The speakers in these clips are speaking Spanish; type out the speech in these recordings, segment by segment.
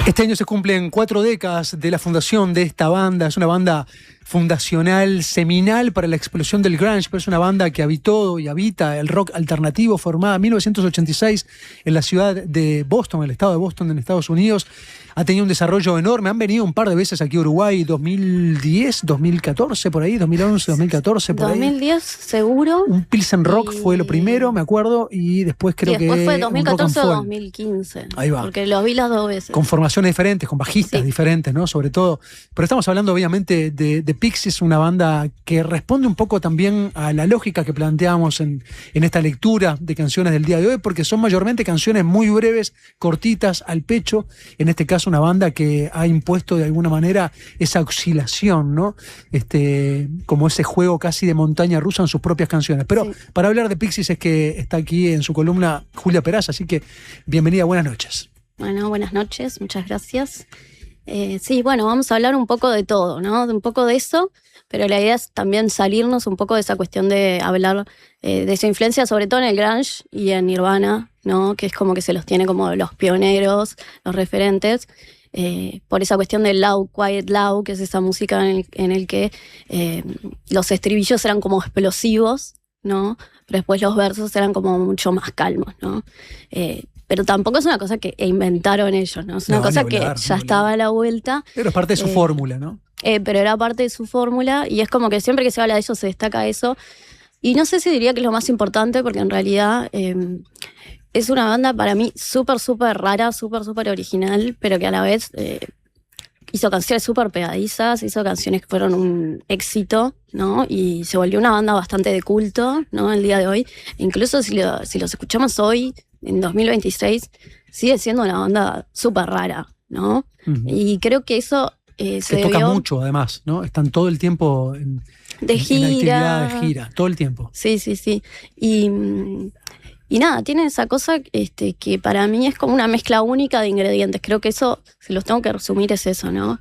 Este año se cumplen 4 décadas de la fundación de esta banda. Es una banda fundacional, seminal para la explosión del grunge, pero es una banda que habitó y habita el rock alternativo, formada en 1986 en la ciudad de Boston, el estado de Boston, en Estados Unidos. Ha tenido un desarrollo enorme. Han venido un par de veces aquí a Uruguay, 2010, 2014, por ahí, 2011, 2014, por 2010, ahí. seguro. Un Pilsen Rock fue lo primero, me acuerdo, y después creo que... después fue 2014 o un 2015. Ahí va. Porque los vi las 2 veces. Con formaciones diferentes, con bajistas diferentes, ¿no? Sobre todo. Pero estamos hablando, obviamente, de Pixies, una banda que responde un poco también a la lógica que planteamos en esta lectura de canciones del día de hoy, porque son mayormente canciones muy breves, cortitas, al pecho. En este caso, una banda que ha impuesto de alguna manera esa oscilación, ¿no? Como ese juego casi de montaña rusa en sus propias canciones. Pero para hablar de Pixies es que está aquí en su columna Julia Peraza, así que bienvenida, buenas noches. Bueno, buenas noches, muchas gracias. Sí, bueno, vamos a hablar un poco de todo, ¿no? Un poco de eso, pero la idea es también salirnos un poco de esa cuestión de hablar de su influencia, sobre todo en el grunge y en Nirvana, ¿no? Que es como que se los tiene como los pioneros, los referentes, por esa cuestión del loud, quiet loud, que es esa música en el que los estribillos eran como explosivos, ¿no? Pero después los versos eran como mucho más calmos, ¿no? Pero tampoco es una cosa que inventaron ellos, ¿no? Es una cosa que ya estaba a la vuelta. Pero es parte de su fórmula, ¿no? Pero era parte de su fórmula y es como que siempre que se habla de ellos se destaca eso. Y no sé si diría que es lo más importante, porque en realidad es una banda para mí súper, súper rara, súper, súper original, pero que a la vez hizo canciones súper pegadizas, hizo canciones que fueron un éxito, ¿no? Y se volvió una banda bastante de culto, ¿no? El día de hoy. Incluso si los escuchamos hoy, en 2026, sigue siendo una banda súper rara, ¿no? Uh-huh. Y creo que eso se toca mucho, además, ¿no? Están todo el tiempo en actividad de gira, todo el tiempo. Sí, sí, sí. Y nada, tiene esa cosa que para mí es como una mezcla única de ingredientes. Creo que eso, si los tengo que resumir, es eso, ¿no?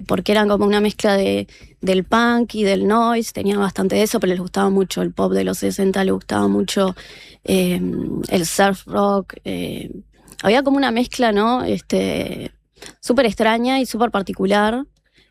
Porque eran como una mezcla del punk y del noise, tenían bastante de eso, pero les gustaba mucho el pop de los 60, les gustaba mucho el surf rock. Había como una mezcla, ¿no? Súper extraña y súper particular.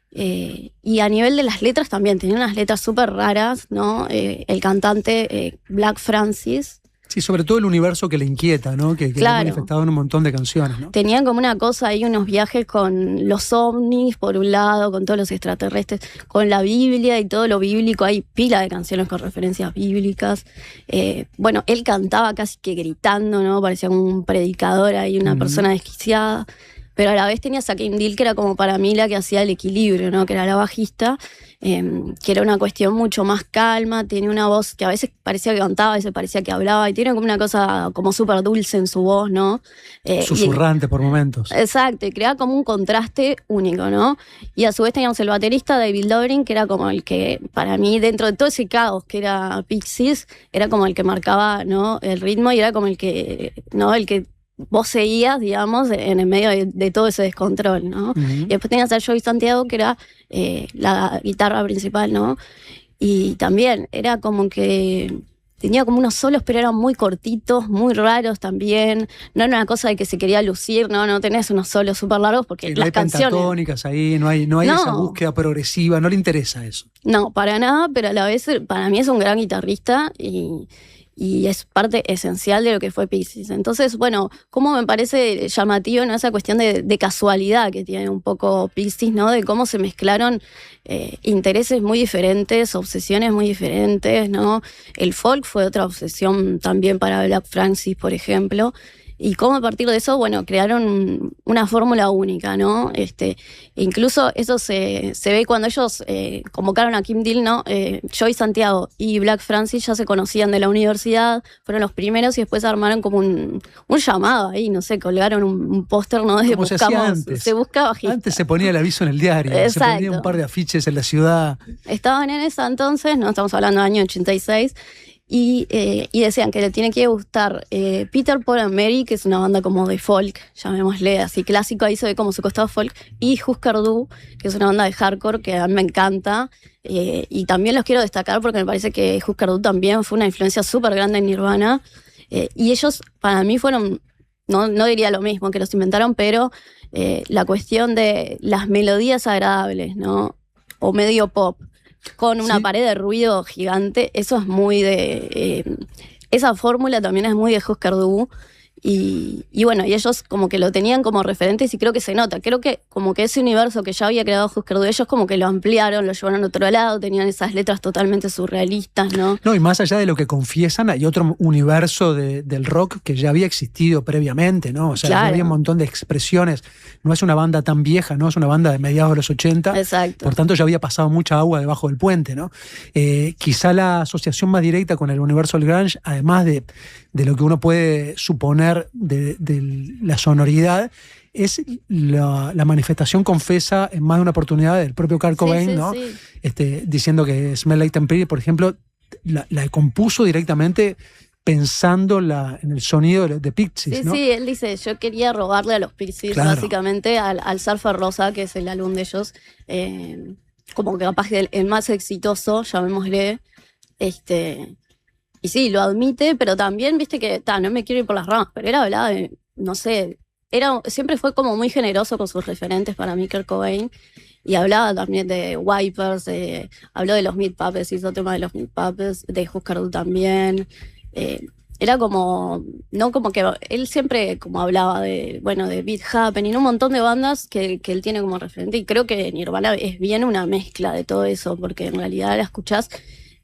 Y a nivel de las letras también, tenía unas letras súper raras, ¿no? El cantante Black Francis. Sí, sobre todo el universo que le inquieta, ¿no? Que lo ha manifestado en un montón de canciones, ¿no? Tenían como una cosa ahí, unos viajes con los ovnis, por un lado, con todos los extraterrestres, con la Biblia y todo lo bíblico. Hay pila de canciones con referencias bíblicas. Bueno, él cantaba casi que gritando, ¿no? Parecía como un predicador ahí, una persona desquiciada. Pero a la vez tenías a Kim Deal, que era como para mí la que hacía el equilibrio, ¿no? Que era la bajista, que era una cuestión mucho más calma, tiene una voz que a veces parecía que cantaba, a veces parecía que hablaba, y tiene como una cosa como súper dulce en su voz, ¿no? Susurrante por momentos. Exacto, y creaba como un contraste único, ¿no? Y a su vez teníamos el baterista David Lovering, que era como el que, para mí, dentro de todo ese caos que era Pixies, era como el que marcaba, ¿no? El ritmo, y era como el que, ¿no? El que vos seguías, digamos, en el medio de todo ese descontrol, ¿no? Uh-huh. Y después tenías a Joey Santiago, que era la guitarra principal, ¿no? Y también era como que tenía como unos solos, pero eran muy cortitos, muy raros también. No era una cosa de que se quería lucir, no tenés unos solos súper largos, porque no las hay canciones... pentatónicas ahí, no hay esa búsqueda progresiva, no le interesa eso. No, para nada, pero a la vez para mí es un gran guitarrista y es parte esencial de lo que fue Pixies. Entonces, bueno, como me parece llamativo, ¿no? Esa cuestión de casualidad que tiene un poco Pixies, ¿no? De cómo se mezclaron intereses muy diferentes, obsesiones muy diferentes, ¿no? El folk fue otra obsesión también para Black Francis, por ejemplo. Y cómo a partir de eso, bueno, crearon una fórmula única, ¿no? Incluso eso se ve cuando ellos convocaron a Kim Deal, ¿no? Joey Santiago y Black Francis ya se conocían de la universidad, fueron los primeros y después armaron como un llamado ahí, no sé, colgaron un póster, ¿no? De como se hacía antes. Se buscaba bajista. Antes se ponía el aviso en el diario, se ponía un par de afiches en la ciudad. Estaban en esa entonces, no estamos hablando del año 86, y decían que le tiene que gustar Peter, Paul and Mary, que es una banda como de folk, llamémosle así clásico, ahí se ve como su costado folk, y Husker Du, que es una banda de hardcore que a mí me encanta, y también los quiero destacar porque me parece que Husker Du también fue una influencia súper grande en Nirvana, y ellos para mí fueron, no diría lo mismo que los inventaron, pero la cuestión de las melodías agradables, ¿no? O medio pop, con una pared de ruido gigante, eso es muy de... esa fórmula también es muy de Husker Du. Y bueno, y ellos como que lo tenían como referentes y creo que se nota. Creo que como que ese universo que ya había creado Husker Du, ellos como que lo ampliaron, lo llevaron a otro lado, tenían esas letras totalmente surrealistas, ¿no? No, y más allá de lo que confiesan, hay otro universo del rock que ya había existido previamente, ¿no? O sea, Claro. ya había un montón de expresiones. No es una banda tan vieja, ¿no? Es una banda de mediados de los 80. Exacto. Por tanto, ya había pasado mucha agua debajo del puente, ¿no? Quizá la asociación más directa con el universo del grunge, además de lo que uno puede suponer de la sonoridad, es la manifestación confesa en más de una oportunidad del propio Kurt Cobain, sí, ¿no? sí. Diciendo que Smell Like Teen Spirit, por ejemplo, la compuso directamente pensando en el sonido de Pixies, Sí, ¿no? sí, él dice, yo quería robarle a los Pixies, Claro. básicamente, al Surfer Rosa, que es el álbum de ellos, como que capaz que el más exitoso, llamémosle, y sí, lo admite, pero también, viste que, no me quiero ir por las ramas, pero él hablaba de, no sé, siempre fue como muy generoso con sus referentes para mí, Kurt Cobain, y hablaba también de Wipers, habló de los Meat Puppets, hizo tema de los Meat Puppets, de Husker Du también. Era como, no como que él siempre como hablaba de, bueno, de Beat Happening, un montón de bandas que él tiene como referente, y creo que Nirvana es bien una mezcla de todo eso, porque en realidad la escuchás.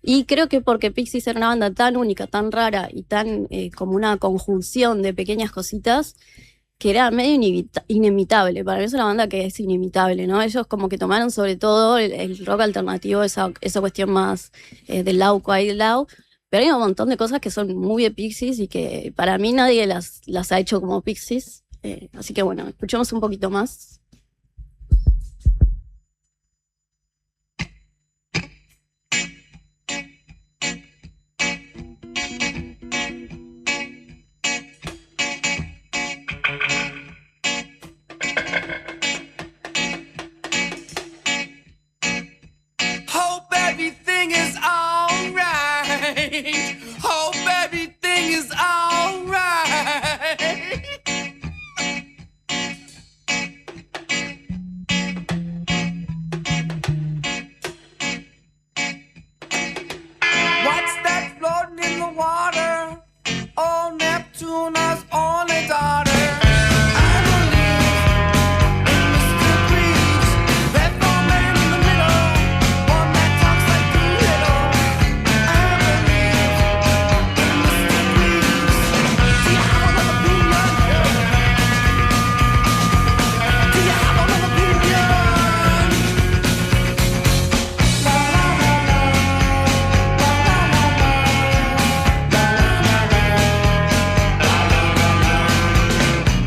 Y creo que porque Pixies era una banda tan única, tan rara y tan como una conjunción de pequeñas cositas que era medio inimitable. Para mí es una banda que es inimitable, ¿no? Ellos como que tomaron sobre todo el rock alternativo, esa cuestión más del loud, quiet, loud. Pero hay un montón de cosas que son muy de Pixies y que para mí nadie las ha hecho como Pixies. Así que bueno, escuchemos un poquito más. Hope everything is alright. Hope everything is alright. What's that floating in the water? Oh, Neptune's only daughter. I believe in Mr. Greaves, that four man in the middle, one that talks like Doolittle. I believe in Mr. Greaves. Do you have another opinion? Do you have another opinion? La la la la, la la la la, la la la la.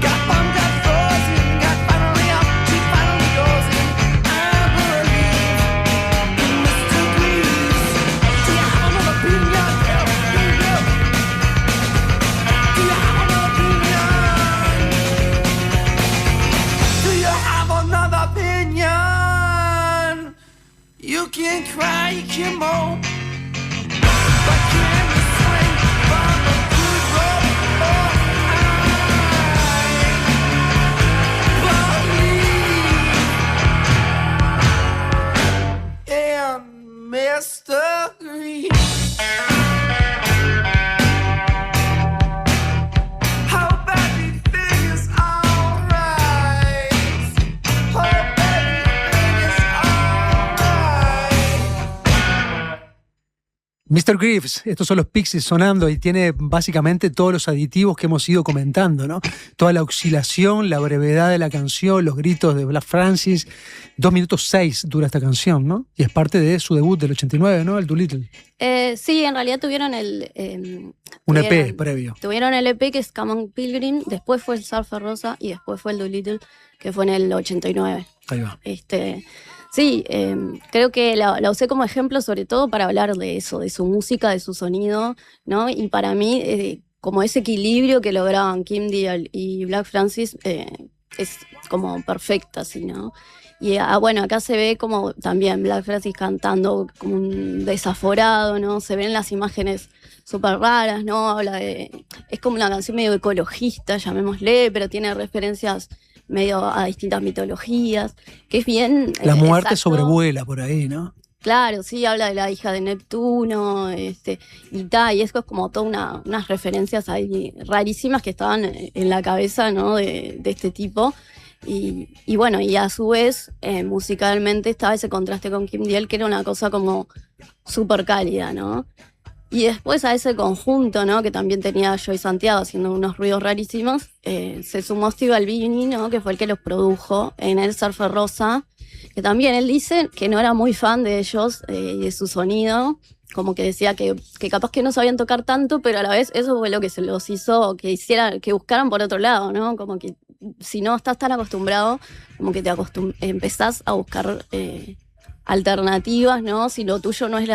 Got bummed, got frozen, got finally up, she finally goes in. I believe in Mr. Greaves. Do you have another opinion? Yeah, yeah. Do you have another opinion? Do you have another opinion? You can cry, you can moan, but can you swing from a good rope? Oh, I believe in Mr. Greaves. Hope everything is alright. Hope everything is alright. Mr. Greaves, estos son los Pixies sonando y tiene básicamente todos los aditivos que hemos ido comentando, ¿no? Toda la oscilación, la brevedad de la canción, los gritos de Black Francis. 2 minutos 6 dura esta canción, ¿no? Y es parte de su debut del 89, ¿no? El Doolittle. Sí, en realidad tuvieron Un EP previo. Tuvieron el EP que es Come On Pilgrim, después fue el Surfer Rosa y después fue el Doolittle, que fue en el 89. Ahí va. Sí, creo que la usé como ejemplo sobre todo para hablar de eso, de su música, de su sonido, ¿no? Y para mí, como ese equilibrio que lograban Kim Deal y Black Francis es como perfecta, así, ¿no? Y bueno, acá se ve como también Black Francis cantando como un desaforado, ¿no? Se ven las imágenes súper raras, ¿no? Es como una canción medio ecologista, llamémosle, pero tiene referencias medio a distintas mitologías, que es bien... La muerte exacto. sobrevuela por ahí, ¿no? Claro, sí, habla de la hija de Neptuno, y eso es como todas unas referencias ahí rarísimas que estaban en la cabeza, ¿no? de este tipo. Y bueno, y a su vez, musicalmente estaba ese contraste con Kim Deal, que era una cosa como súper cálida, ¿no? Y después a ese conjunto, ¿no? Que también tenía Joey Santiago haciendo unos ruidos rarísimos, se sumó Steve Albini, ¿no? Que fue el que los produjo en el Surfer Rosa, que también él dice que no era muy fan de ellos y de su sonido, como que decía que capaz que no sabían tocar tanto, pero a la vez eso fue lo que se los hizo que buscaran por otro lado, ¿no? Como que si no estás tan acostumbrado, como que empezás a buscar alternativas, ¿no? Si lo tuyo no es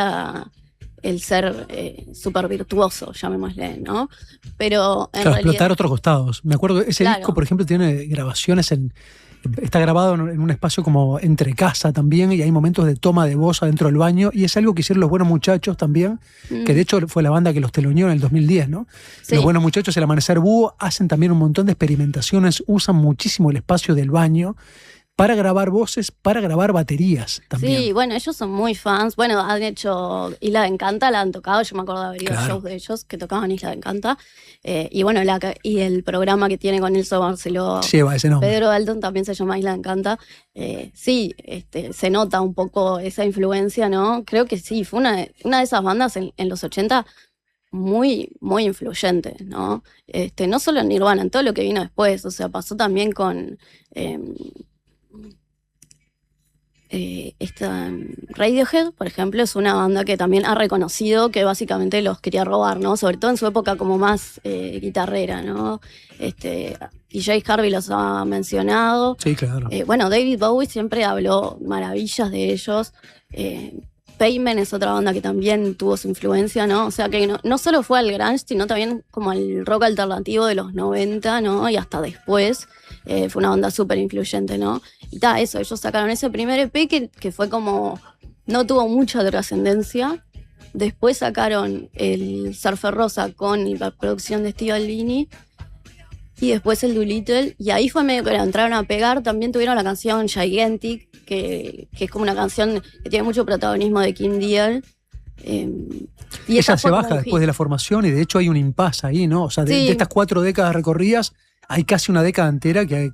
el ser súper virtuoso, llamémosle, ¿no? Pero en Claro, realidad... explotar otros costados. Me acuerdo que ese Claro. disco, por ejemplo, tiene grabaciones está grabado en un espacio como entre casa también, y hay momentos de toma de voz adentro del baño, y es algo que hicieron los Buenos Muchachos también, que de hecho fue la banda que los teloneó en el 2010, ¿no? Sí. Los Buenos Muchachos, el Amanecer Búho, hacen también un montón de experimentaciones, usan muchísimo el espacio del baño para grabar voces, para grabar baterías también. Sí, bueno, ellos son muy fans. Bueno, han hecho Isla de Encanta, la han tocado. Yo me acuerdo de haber ido a Claro. shows de ellos que tocaban Isla de Encanta. Y bueno, y el programa que tiene con Nilson Barceló, Lleva ese nombre. Pedro Dalton, también se llama Isla de Encanta. Sí, se nota un poco esa influencia, ¿no? Creo que sí, fue una de esas bandas en los 80 muy, muy influyente, ¿no? No solo en Nirvana, en todo lo que vino después. O sea, pasó también con... Radiohead, por ejemplo, es una banda que también ha reconocido que básicamente los quería robar, ¿no? Sobre todo en su época como más guitarrera, ¿no? DJ Harvey los ha mencionado. Sí, claro. Bueno, David Bowie siempre habló maravillas de ellos. Payment es otra banda que también tuvo su influencia, ¿no? O sea que no solo fue al grunge, sino también como al rock alternativo de los 90, ¿no? Y hasta después. Fue una banda súper influyente, ¿no? Y eso, ellos sacaron ese primer EP que fue como... No tuvo mucha trascendencia. Después sacaron el Surfer Rosa con la producción de Steve Albini. Y después el Doolittle. Y ahí fue medio que la entraron a pegar. También tuvieron la canción Gigantic, que es como una canción que tiene mucho protagonismo de Kim Deal. Y Ella se baja después de la formación, y de hecho hay un impasse ahí, ¿no? O sea, Sí. de estas 4 décadas recorridas, hay casi una década entera que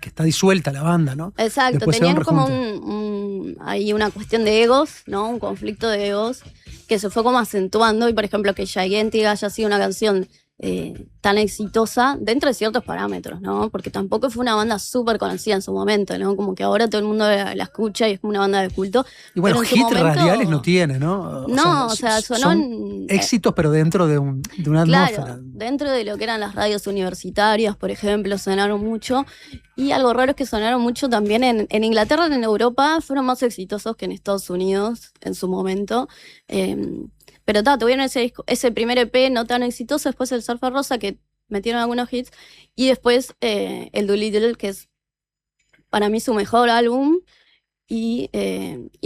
está disuelta la banda, ¿no? Exacto, Después se da un tenían como rejunte. ahí una cuestión de egos, ¿no? Un conflicto de egos que se fue como acentuando, y por ejemplo que Gigantic haya sido una canción tan exitosa dentro de ciertos parámetros, ¿no? Porque tampoco fue una banda súper conocida en su momento, ¿no? Como que ahora todo el mundo la escucha y es como una banda de culto. Y bueno, pero en su hits momento- radiales no tiene, ¿no? No, o sea, sonó son en- éxitos, pero dentro de una atmósfera. Claro, dentro de lo que eran las radios universitarias, por ejemplo, sonaron mucho. Y algo raro es que sonaron mucho también en Inglaterra y en Europa, fueron más exitosos que en Estados Unidos en su momento. Pero tuvieron ese primer EP no tan exitoso, después el Surfer Rosa, que metieron algunos hits, y después el Doolittle, que es para mí su mejor álbum. Y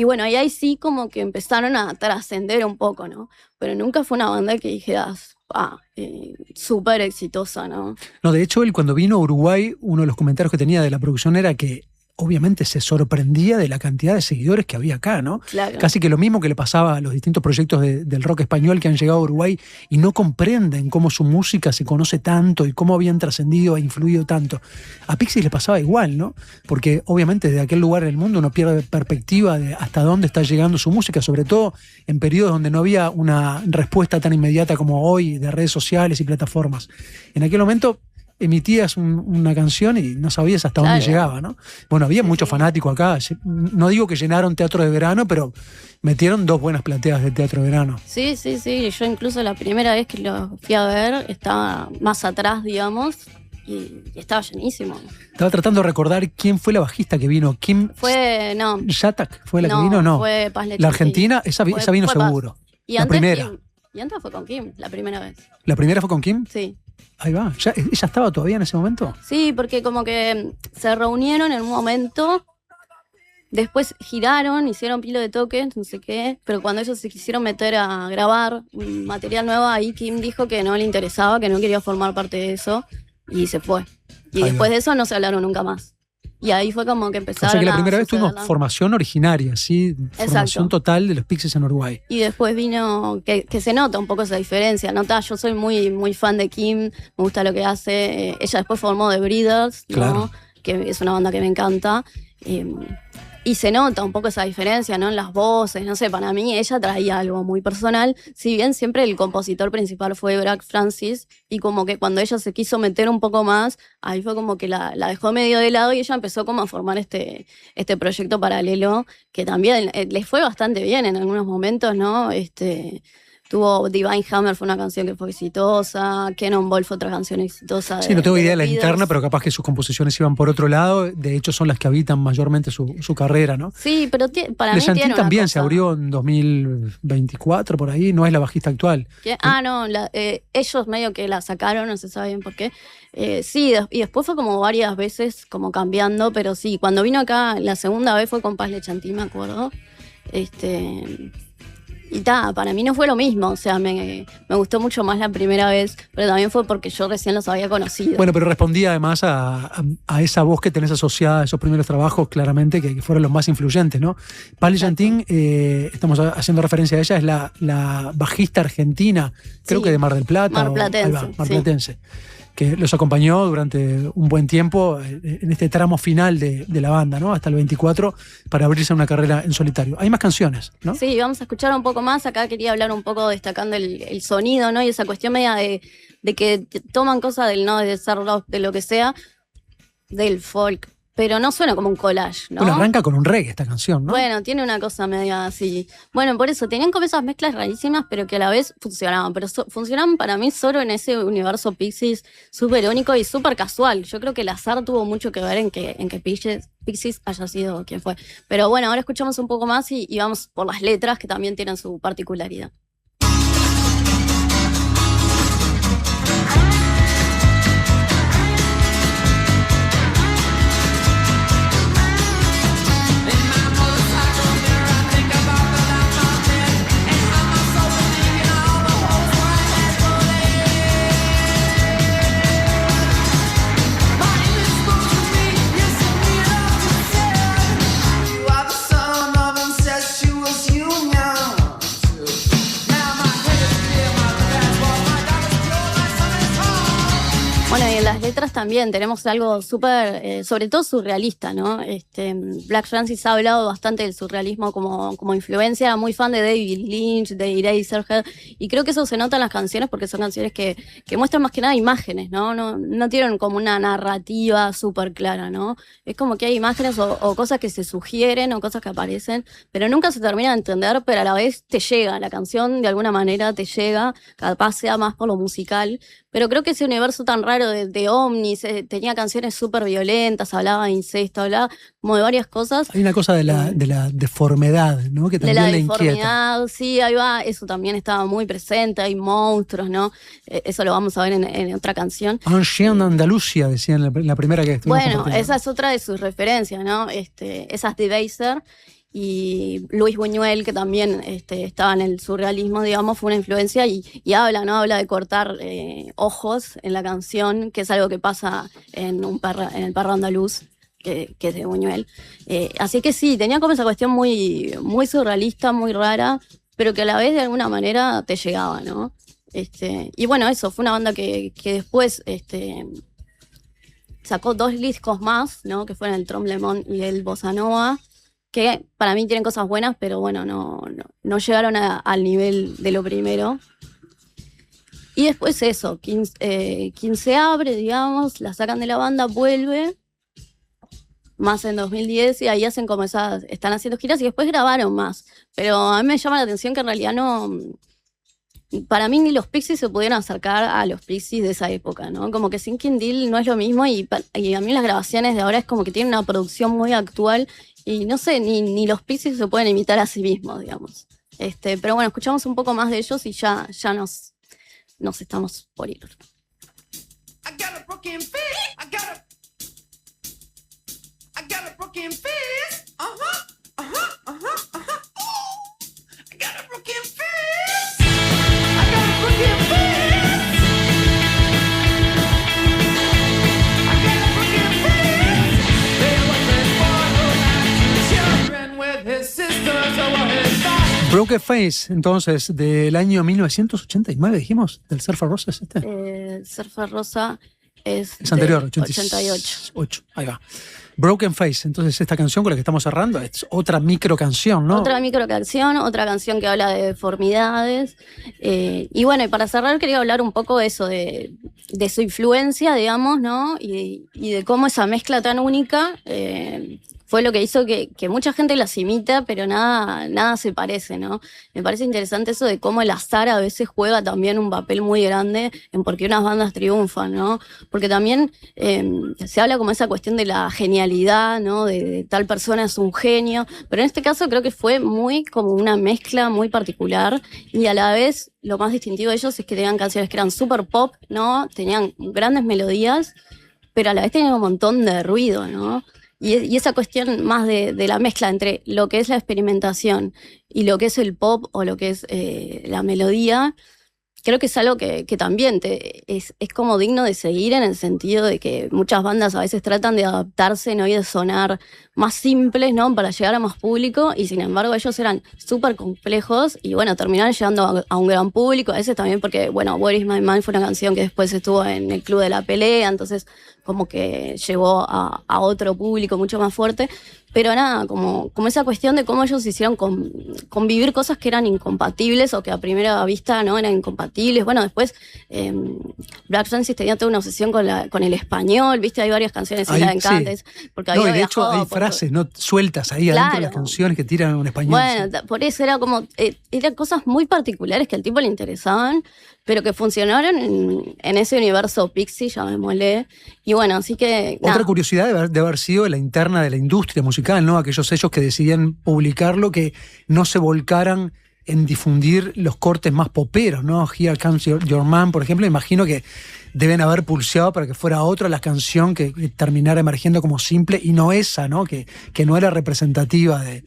bueno, ahí sí como que empezaron a trascender un poco, ¿no? Pero nunca fue una banda que dijeras, súper exitosa, ¿no? No, de hecho, él cuando vino a Uruguay, uno de los comentarios que tenía de la producción era que obviamente se sorprendía de la cantidad de seguidores que había acá, ¿no? Claro. Casi que lo mismo que le pasaba a los distintos proyectos del rock español que han llegado a Uruguay y no comprenden cómo su música se conoce tanto y cómo habían trascendido e influido tanto. A Pixies le pasaba igual, ¿no? Porque obviamente de aquel lugar en el mundo uno pierde perspectiva de hasta dónde está llegando su música, sobre todo en periodos donde no había una respuesta tan inmediata como hoy de redes sociales y plataformas. En aquel momento emitías una canción y no sabías hasta dónde Claro. llegaba, ¿no? Bueno, había Sí, muchos sí. fanáticos acá. No digo que llenaron teatro de verano, pero metieron 2 buenas plateas de teatro de verano. Sí. Yo incluso la primera vez que lo fui a ver estaba más atrás, digamos, y estaba llenísimo. Estaba tratando de recordar quién fue la bajista que vino. Kim No, Shatak fue la que vino, no. fue Paz Lechon, La argentina, esa vino Fue Paz. seguro. Y la antes primera. Y antes fue con Kim, la primera vez. ¿La primera fue con Kim? Sí. Ahí va. ¿Ella estaba todavía en ese momento? Sí, porque como que se reunieron en un momento, después giraron, hicieron pilo de toques, no sé qué, pero cuando ellos se quisieron meter a grabar un material nuevo, ahí Kim dijo que no le interesaba, que no quería formar parte de eso, y se fue. Y Ahí después va. de eso no se hablaron nunca más. Y ahí fue como que O empezaron sea que la a primera vez suceder tuvimos formación originaria, ¿sí? Formación total de los Pixies en Uruguay. Y después vino, que se nota un poco esa diferencia, ¿nota? Yo soy muy, muy fan de Kim, me gusta lo que hace. Ella después formó The Breeders, ¿no? Claro. Que es una banda que me encanta. Y se nota un poco esa diferencia, ¿no? En las voces, no sé, para mí ella traía algo muy personal, si bien siempre el compositor principal fue Brad Francis, y como que cuando ella se quiso meter un poco más, ahí fue como que la dejó medio de lado y ella empezó como a formar este proyecto paralelo, que también les fue bastante bien en algunos momentos, ¿no? Tuvo Divine Hammer, fue una canción que fue exitosa. Cannonball fue otra canción exitosa. Sí, no tengo idea de la los interna, Beatles. pero capaz que sus composiciones iban por otro lado. De hecho, son las que habitan mayormente su carrera, ¿no? Sí, pero para mí Le Chantil tiene una también se cosa. abrió en 2024, por ahí. No es la bajista actual. No, ellos medio que la sacaron, no se sabe bien por qué. Sí, y después fue como varias veces como cambiando, pero sí, cuando vino acá la segunda vez fue con Paz Le Chantil, me acuerdo. Y para mí no fue lo mismo, o sea, me gustó mucho más la primera vez, pero también fue porque yo recién los había conocido. Bueno, pero respondía además a esa voz que tenés asociada a esos primeros trabajos, claramente, que fueron los más influyentes, ¿no? Paz Le Chantil, estamos haciendo referencia a ella, es la bajista argentina, creo Sí. que de Mar del Plata. Marplatense, Ahí va, sí. marplatense, que los acompañó durante un buen tiempo en este tramo final de la banda, ¿no? Hasta el 24, para abrirse a una carrera en solitario. Hay más canciones, ¿no? Sí, vamos a escuchar un poco más. Acá quería hablar un poco destacando el sonido, ¿no? Y esa cuestión media de que toman cosas del no, de ser rock, de lo que sea, del folk, pero no suena como un collage, ¿no? Bueno, arranca con un reggae esta canción, ¿no? Bueno, tiene una cosa media así. Bueno, por eso, tenían como esas mezclas rarísimas, pero que a la vez funcionaban. Pero funcionaban para mí solo en ese universo Pixies súper único y súper casual. Yo creo que el azar tuvo mucho que ver en que Pixies haya sido quien fue. Pero bueno, ahora escuchamos un poco más y vamos por las letras, que también tienen su particularidad. You are the son of incestuous union. Now my head is clear, my passport, my daughter's pure, my son is home. Bueno, y en las letras también tenemos algo súper, sobre todo surrealista, ¿no? Black Francis ha hablado bastante del surrealismo como influencia, muy fan de David Lynch, de Eraserhead, y creo que eso se nota en las canciones porque son canciones que muestran más que nada imágenes, ¿no? No tienen como una narrativa súper clara, ¿no? Es como que hay imágenes o cosas que se sugieren o cosas que aparecen, pero nunca se termina de entender, pero a la vez te llega, la canción de alguna manera te llega, capaz sea más por lo musical. Pero creo que ese universo tan raro de ovnis, tenía canciones súper violentas, hablaba de incesto, hablaba como de varias cosas. Hay una cosa de la deformidad, ¿no? Que De también la le inquieta. deformidad, sí, ahí va, eso también estaba muy presente, hay monstruos, ¿no? Eso lo vamos a ver en otra canción. Ancien Andalucía, decían en la primera que estuvimos Bueno, compartiendo. esa es otra de sus referencias, ¿no? Esas de Debaser y Luis Buñuel, que también estaba en el surrealismo, digamos, fue una influencia y habla, ¿no? Habla de cortar ojos en la canción, que es algo que pasa en el perro andaluz, que es de Buñuel. Así que sí, tenía como esa cuestión muy, muy surrealista, muy rara, pero que a la vez de alguna manera te llegaba, ¿no? Y bueno, eso, fue una banda que después sacó 2 discos más, ¿no? Que fueron el Tremblement y el Bossa Nova, que para mí tienen cosas buenas, pero bueno, no llegaron al nivel de lo primero. Y después eso, Kim se abre, digamos, la sacan de la banda, vuelve, más en 2010, y ahí hacen como están haciendo giras y después grabaron más. Pero a mí me llama la atención que en realidad para mí ni los Pixies se pudieron acercar a los Pixies de esa época, ¿no? Como que Sinking Deal no es lo mismo y a mí las grabaciones de ahora es como que tienen una producción muy actual y no sé, ni los Pixies se pueden imitar a sí mismos, digamos. Pero bueno, escuchamos un poco más de ellos y ya nos estamos por ir. I got a broken fist. I got a broken fist. Uh-huh. Ooh, I got a broken fist. I got a broken fist. I got a Broken Face, entonces, del año 1989, dijimos, del Surfer Rosa, ¿es este? Surfer Rosa Es anterior, de 88. Ahí va. Broken Face, entonces esta canción con la que estamos cerrando es otra micro canción, ¿no? Otra micro canción, otra canción que habla de deformidades. Y bueno, y para cerrar quería hablar un poco de eso, de su influencia, digamos, ¿no? Y de cómo esa mezcla tan única fue lo que hizo que mucha gente las imita, pero nada se parece, ¿no? Me parece interesante eso de cómo el azar a veces juega también un papel muy grande en por qué unas bandas triunfan, ¿no? Porque también se habla como esa cuestión de la genialidad, ¿no? De tal persona es un genio, pero en este caso creo que fue muy como una mezcla muy particular y a la vez lo más distintivo de ellos es que tenían canciones que eran súper pop, ¿no? Tenían grandes melodías, pero a la vez tenían un montón de ruido, ¿no? Y esa cuestión más de la mezcla entre lo que es la experimentación y lo que es el pop o lo que es la melodía, creo que es algo que también es como digno de seguir en el sentido de que muchas bandas a veces tratan de adaptarse, ¿no? Y de sonar más simples, ¿no? Para llegar a más público y sin embargo ellos eran súper complejos y bueno, terminaron llegando a un gran público, a veces también porque, bueno, What Is My Mind fue una canción que después estuvo en el Club de la Pelea, entonces como que llegó a otro público mucho más fuerte, pero nada, como esa cuestión de cómo ellos hicieron convivir cosas que eran incompatibles o que a primera vista no eran incompatibles. Bueno, después Black Francis tenía toda una obsesión con el español, viste, hay varias canciones en la de Cantes, porque no, había de hecho hay frases no sueltas ahí adentro de las canciones que tiran en español. Bueno, sí. Por eso era como, eran cosas muy particulares que al tipo le interesaban, pero que funcionaron en ese universo Pixie, llamémosle. Y bueno, así que... Otra curiosidad de haber sido la interna de la industria musical, ¿no? Aquellos sellos que decidían publicarlo, que no se volcaran en difundir los cortes más poperos, ¿no? Here Comes Your Man, por ejemplo, imagino que deben haber pulseado para que fuera otra la canción que terminara emergiendo como simple y no esa, ¿no? Que no era representativa del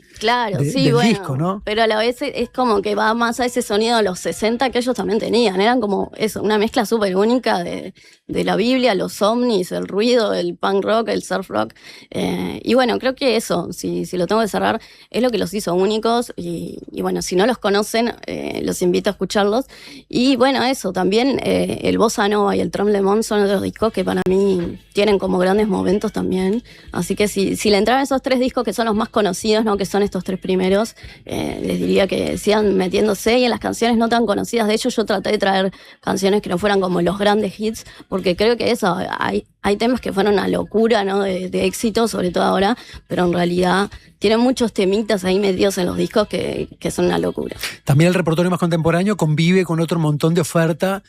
disco, ¿no? Pero a la vez es como que va más a ese sonido de los 60 que ellos también tenían. Eran como eso, una mezcla súper única de la Biblia, los ovnis, el ruido, el punk rock, el surf rock. Y bueno, creo que eso, si lo tengo que cerrar, es lo que los hizo únicos. Y bueno, si no los conocen, los invito a escucharlos. Y bueno, eso, también el Bossa Nova y el Tremblement son otros discos que para mí tienen como grandes momentos también. Así que si le entraran esos tres discos que son los más conocidos, ¿no? Que son estos tres primeros, les diría que sigan metiéndose y en las canciones no tan conocidas. De hecho, yo traté de traer canciones que no fueran como los grandes hits, porque creo que eso, hay temas que fueron una locura, ¿no? de éxito, sobre todo ahora, pero en realidad tienen muchos temitas ahí metidos en los discos que son una locura. También el repertorio más contemporáneo convive con otro montón de oferta,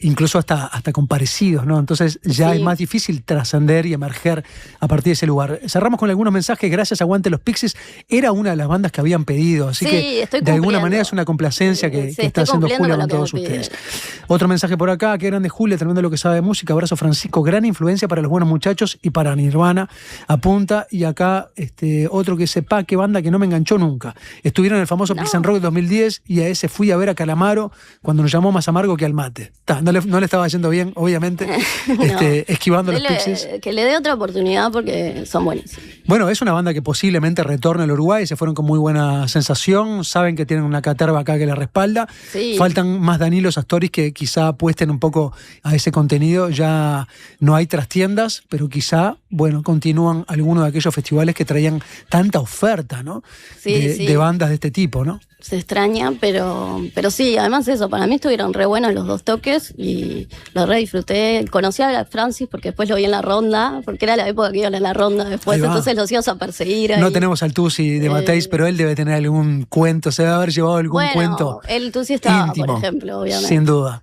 incluso hasta con parecidos, ¿no? Entonces ya es más difícil trascender y emerger a partir de ese lugar. Cerramos con algunos mensajes. Gracias, Aguante los Pixies. Era una de las bandas que habían pedido, así que de alguna manera es una complacencia que está haciendo Julia con todos ustedes. Otro mensaje por acá. Qué grande Julia, tremendo lo que sabe de música. Abrazo, Francisco. Gran influencia para los buenos muchachos y para Nirvana. Apunta. Y acá otro que sepa qué banda que no me enganchó nunca. Estuvieron en el famoso Prison Rock 2010 y a ese fui a ver a Calamaro cuando nos llamó más amargo que al mate. No le estaba yendo bien, obviamente, esquivando los Pixies. Que le dé otra oportunidad porque son buenísimos. Bueno, es una banda que posiblemente retorne al Uruguay, se fueron con muy buena sensación, saben que tienen una caterva acá que la respalda. Sí. Faltan más Danilos Astoris que quizá apuesten un poco a ese contenido. Ya no hay trastiendas, pero quizá, bueno, continúan algunos de aquellos festivales que traían tanta oferta, ¿no? De bandas de este tipo, ¿no? Se extraña, pero sí, además eso, para mí estuvieron re buenos los dos toques y lo re disfruté. Conocí a Black Francis porque después lo vi en la ronda, porque era la época que iban en la ronda después, entonces los íbamos a perseguir ahí. No tenemos al Tusi de Mateis, pero él debe tener algún cuento, se debe haber llevado algún cuento el Tusi estaba, íntimo, por ejemplo, obviamente. Sin duda.